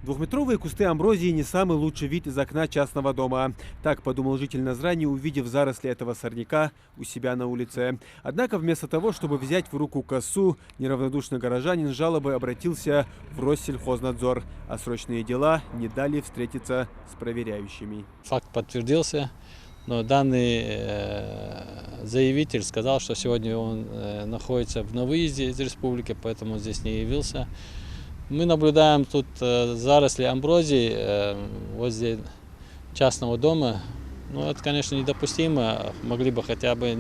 Двухметровые кусты амброзии не самый лучший вид из окна частного дома. Так подумал житель Назрани, увидев заросли этого сорняка у себя на улице. Однако вместо того, чтобы взять в руку косу, неравнодушный горожанин с жалобой обратился в Россельхознадзор, а срочные дела не дали встретиться с проверяющими. Факт подтвердился, но данный заявитель сказал, что сегодня он находится на выезде из республики, поэтому здесь не явился. Мы наблюдаем тут заросли амброзии возле частного дома. Ну, это, конечно, недопустимо. Могли бы хотя бы,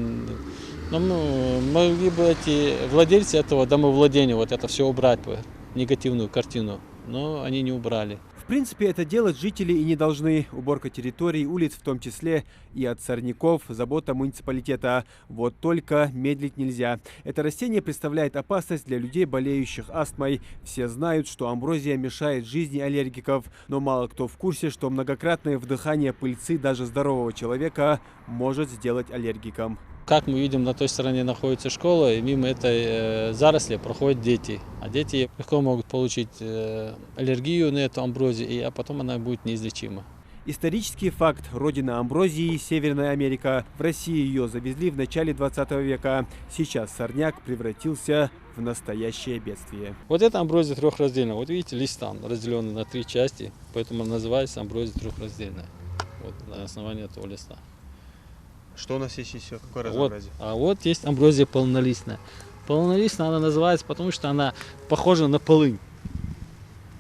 могли бы эти владельцы этого домовладения вот это все убрать бы, негативную картину. Но они не убрали. В принципе, это делать жители и не должны. Уборка территорий, улиц в том числе и от сорняков, забота муниципалитета. Вот только медлить нельзя. Это растение представляет опасность для людей, болеющих астмой. Все знают, что амброзия мешает жизни аллергиков, но мало кто в курсе, что многократное вдыхание пыльцы даже здорового человека может сделать аллергиком. Как мы видим, на той стороне находится школа, и мимо этой заросли проходят дети. А дети легко могут получить аллергию на эту амброзию, а потом она будет неизлечима. Исторический факт. Родина амброзии – Северная Америка. В России ее завезли в начале 20 века. Сейчас сорняк превратился в настоящее бедствие. Вот эта амброзия трехраздельная. Вот видите, лист там разделенный на 3 части, поэтому называется амброзия трехраздельная. Вот на основании этого листа. Что у нас есть еще? Какое разнообразие? Вот есть амброзия полнолистная. Полнолистная она называется, потому что она похожа на полынь.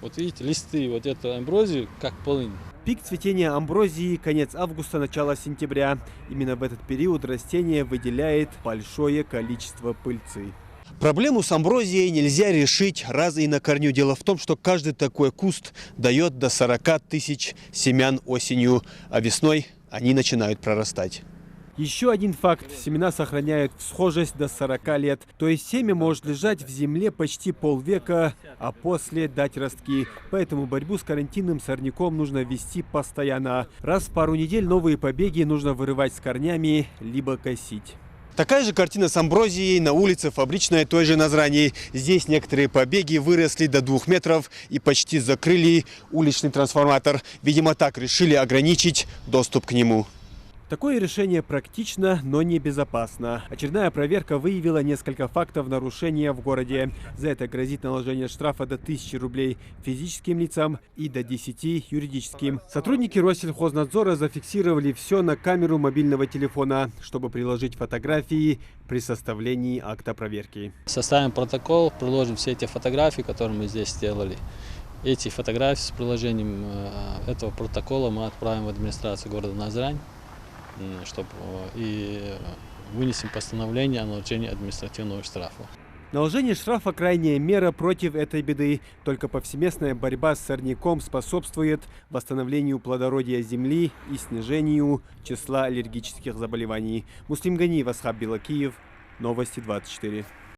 Вот видите, листы вот эту амброзию как полынь. Пик цветения амброзии – конец августа, начало сентября. Именно в этот период растение выделяет большое количество пыльцы. Проблему с амброзией нельзя решить раз и на корню. Дело в том, что каждый такой куст дает до 40 тысяч семян осенью, а весной они начинают прорастать. Еще один факт. Семена сохраняют всхожесть до 40 лет. То есть семя может лежать в земле почти полвека, а после дать ростки. Поэтому борьбу с карантинным сорняком нужно вести постоянно. Раз в пару недель новые побеги нужно вырывать с корнями, либо косить. Такая же картина с амброзией на улице Фабричной той же Назрани. Здесь некоторые побеги выросли до 2 метров и почти закрыли уличный трансформатор. Видимо, так решили ограничить доступ к нему. Такое решение практично, но не безопасно. Очередная проверка выявила несколько фактов нарушения в городе. За это грозит наложение штрафа до 1000 рублей физическим лицам и до 10 юридическим. Сотрудники Россельхознадзора зафиксировали все на камеру мобильного телефона, чтобы приложить фотографии при составлении акта проверки. Составим протокол, приложим все эти фотографии, которые мы здесь сделали. Эти фотографии с приложением этого протокола мы отправим в администрацию города Назрань. И вынесем постановление о наложении административного штрафа. Наложение штрафа – крайняя мера против этой беды. Только повсеместная борьба с сорняком способствует восстановлению плодородия земли и снижению числа аллергических заболеваний. Муслим Ганиев, Асхаб Билакиев, Новости 24.